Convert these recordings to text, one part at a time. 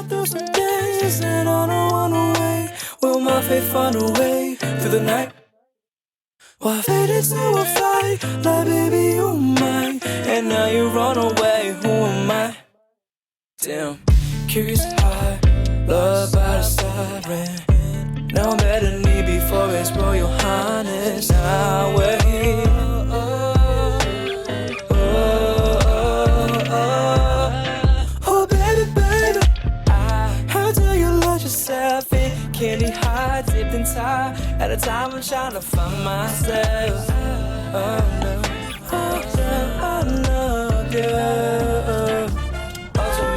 through some days and I don't wanna wait. Will my faith find a way through the night? Why faded to a fight, like baby you mine, and now you run away, who am I? Damn, curious high, love by the siren. Now I'm better need before it's Royal Highness. Now we're here. Oh baby, baby, how do you let yourself in? Candy high, dipped and tied. At a time I'm trying to find myself. Oh no, oh no, girl.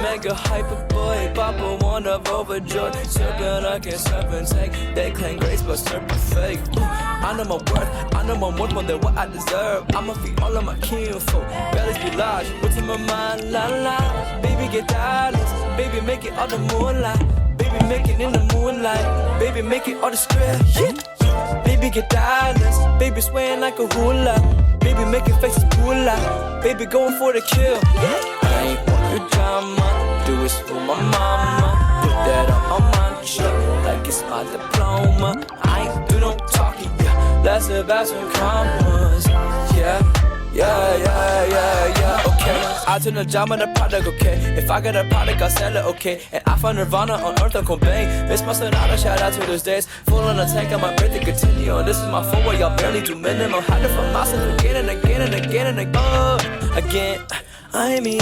Mega hyper boy, Papa one of overjoyed. Serpent I can't serpentine. They claim grace but serpent fake. I know my worth, I know my worth more than what I deserve. I'ma feed all of my kinfolk. Bellies be large, what's in my mind? La la. Baby get dollars, baby make it all the moonlight. Baby make it in the moonlight. Baby make it all the strip. Yeah. Baby get dollars, baby swaying like a hula. Baby making faces hula. Baby going for the kill. I ain't want your drama, do it for my mama. Put that on my mantra, like it's my diploma. I ain't do no talking, yeah. That's about some commas, yeah. Yeah, okay. I turn the job on the product, okay. If I get a product, I'll sell it, okay. And I find Nirvana on earth, I'm Cobain. Miss my sonata, shout out to those days. Full on the tank, on my breath to continue. And this is my phone where y'all barely do minimum. Had to find myself again and again and again and again. Again, I me.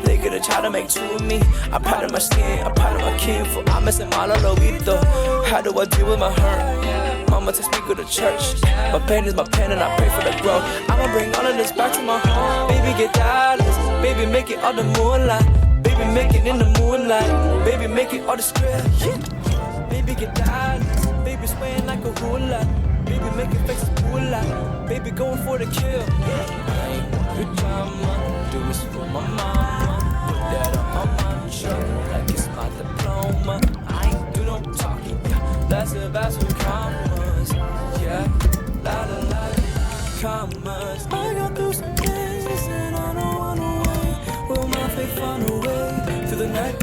They gonna try to make two of me. I'm proud of my skin, I'm proud of my kinfolk. I'm missing my lolito. How do I deal with my hurt? Mama takes me to church. My pain is my pen and I pray for the growth. I'ma bring all of this back to my home. Baby get dollars, baby make it all the moonlight. Baby make it in the moonlight. Baby make it all the square. Yeah. Baby get dollars, baby swaying like a hula. Baby making faces hula. Baby going for the kill. Yeah. I ain't want your drama, do this for my mama. Put that on my mantra, like it's my diploma. I ain't do no talking, yeah. That's about some commas, yeah. La la la, commas. I got through some days and I don't wanna wait. Will my faith find a way through the night?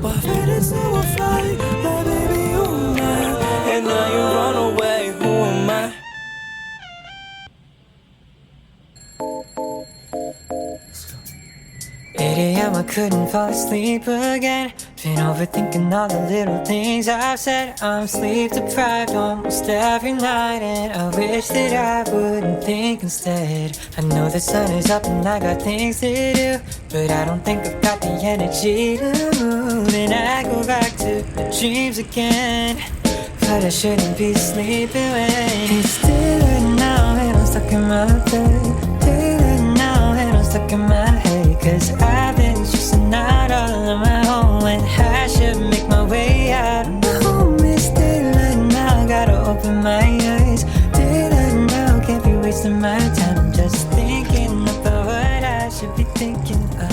Why faded to a fight, like baby you mine, and now you run away, who am I? 8 a.m. I couldn't fall asleep again. Been overthinking all the little things I've said. I'm sleep deprived almost every night, and I wish that I wouldn't think instead. I know the sun is up and I got things to do, but I don't think I've got the energy to move. And I go back to the dreams again, but I shouldn't be sleeping when it's daylight now and I'm stuck in my bed. Daylight now and I'm stuck in my head, 'cause I've been stressing out all on my own when I should make my way out of my home. It's daylight now, gotta open my eyes. Daylight now, can't be wasting my time. I'm just thinking about what I should be thinking of,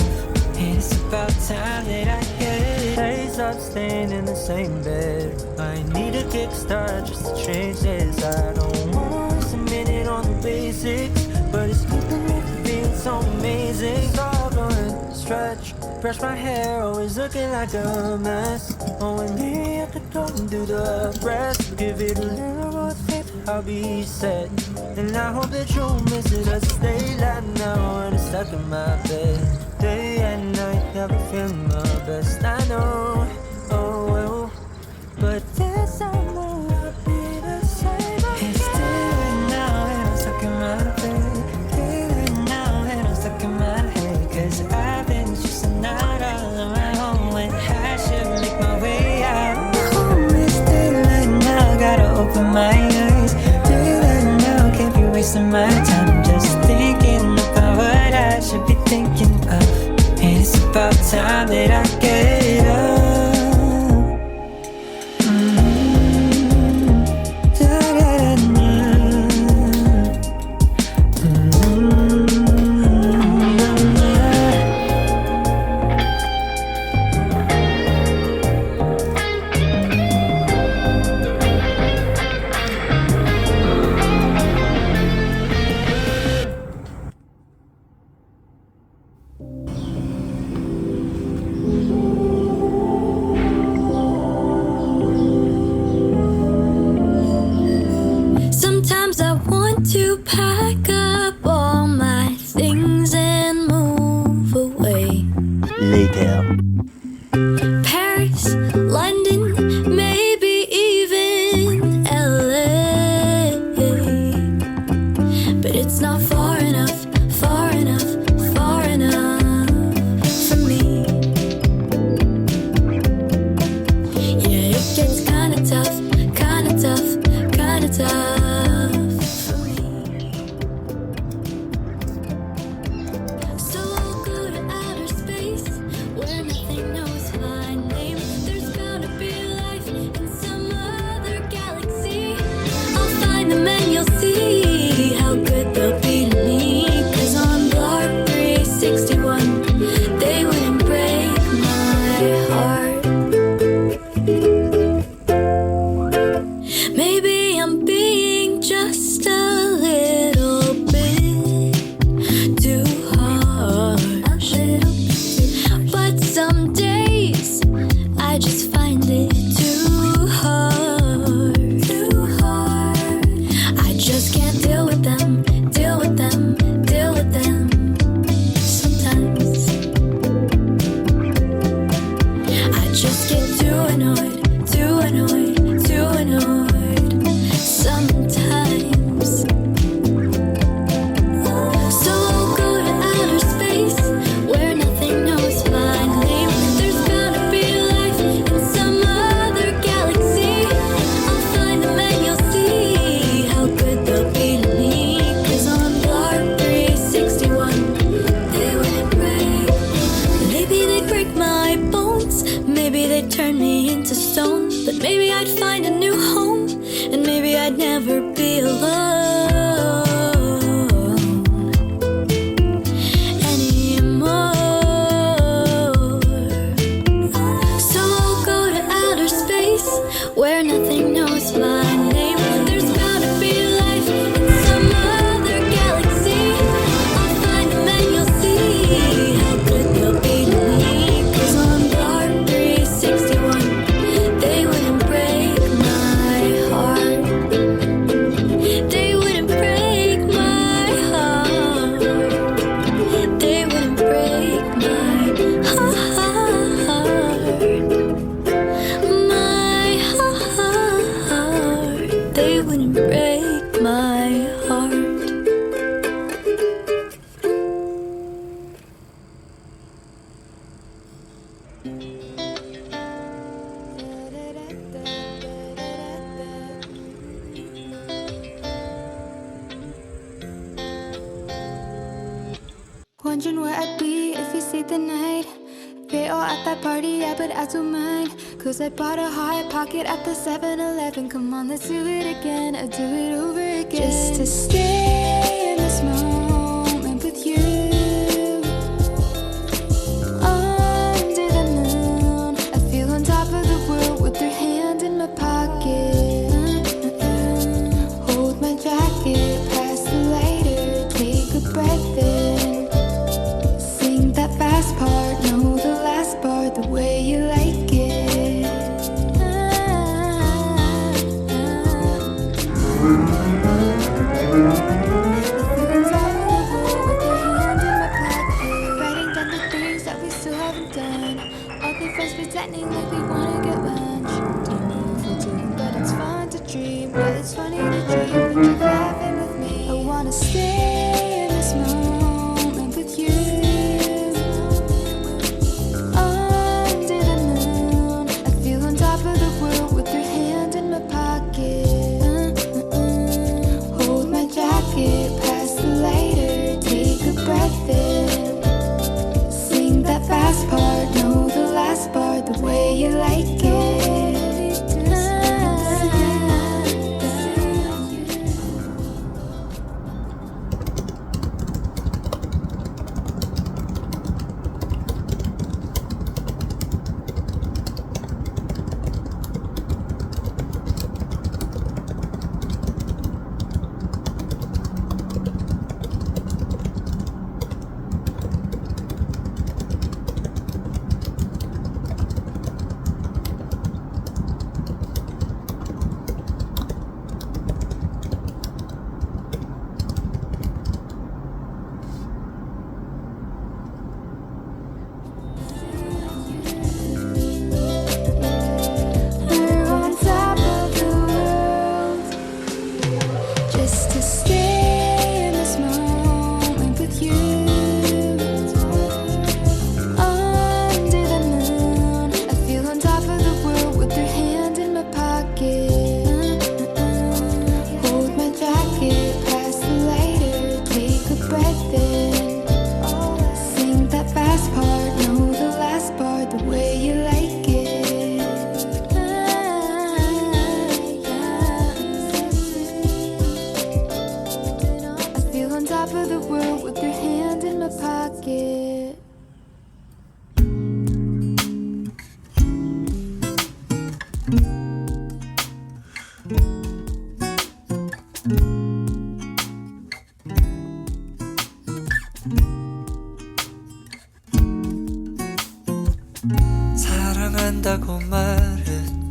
and it's about time that I get it. Days up staying in the same bed. I need a kickstart just to change this. I don't want to waste a minute on the basics, but it's keeping me feeling so amazing. Stretch, brush my hair, always looking like a mess. Oh, and maybe I could go and do the rest. Give it a little more faith, I'll be set. And I hope that you'll miss it as stay loud now and it's stuck in my bed. Day and night, never feeling my best. I know, oh well, but this I know I'll be the same. It's daylight now and I'm stuck in my bed. Daylight now and I'm stuck in my head, 'cause I've been stressing out all on my own when I should make my way out. My home is daylight now, gotta open my eyes. Daylight now, can't be wasting my time. Just thinking about what I should be thinking of, and it's about time that I get it up. later. Paris, London, maybe even LA. But it's not far enough, far enough, far enough for me. Yeah, it gets kinda tough, kinda tough, kinda tough for me. So I'll go to outer space where nothing knows my name. There's bound to be life in some other galaxy. I'll find them and you'll see how good they'll be to me. 'Cause on Block 361, they wouldn't break my heart. Maybe I'm being just a little bit too hard. But some days I just find it too hard. I just can't deal with them, deal with them, deal with them. Sometimes I just get too annoyed, too annoyed, too annoyed. Sometimes. So I'll go to outer space where nothing knows my name. There's bound to be life in some other galaxy. I'll find them and you'll see how good they'll be to me. 'Cause on Block 361, they wouldn't break. Maybe they'd break my bones, maybe they'd turn me into stone. But maybe I'd find a new home, and maybe I'd never be alone anymore. So I'll go to outer space where nothing knows my name. There's bound to be life in some other galaxy. I'll find them and you'll see how good they'll be to me. 'Cause on Block 361, they wouldn't break my heart. They wouldn't break my heart. They wouldn't break my heart. My heart. They wouldn't break my heart. Wondering where I'd be if you stayed the night. They all at that party, yeah, but I don't mind. 'Cause I bought a hot pocket at the 7-Eleven. Come on, let's do it again. I'll do it over again. Just to stay in this moment with you. Under the moon, I feel on top of the world with your hand in my pocket. Hold my jacket, pass the lighter, take a breath in. Sing that fast part, know the last part, the way you like it. Writing down the things that we still haven't done. All the friends pretending like we wanna get lunch. Don't know if we'll do, but it's fun to dream. But it's funny to dream when you're laughing with me. I wanna stay in this moment with you. Under the moon, I feel on top of the world with your hand in my pocket. Hold my jacket, pass the lighter, take a breath in. Sing that fast part, know the last part, the way you like it. 사랑한다고 말해줬다면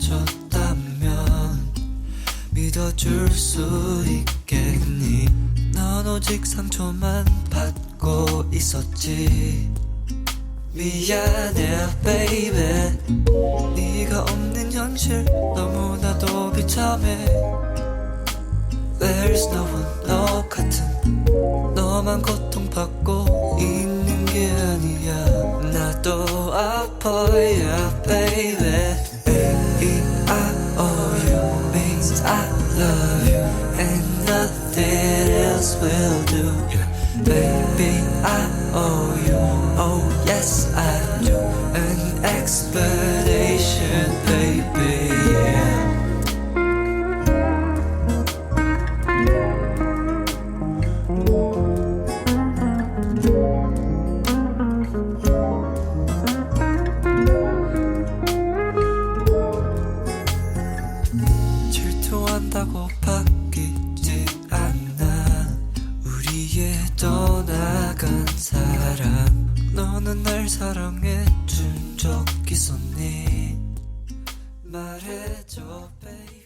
믿어줄 수 있겠니? 넌 오직 상처만 받고 있었지. 미안해 baby. 네가 없는 현실 너무나도 비참해. There's no one 너 같은 너만 고통받고 있는 게 아니야. 나도 아파 yeah baby. A-I-O-U means I love you and nothing else will do. Baby I owe you, oh yes I do, an explanation baby yeah. 질투한다고 바뀌지 않아 우리의 떠나간 사람. 너는 날 사랑해 준 적 있었니? 말해줘 baby.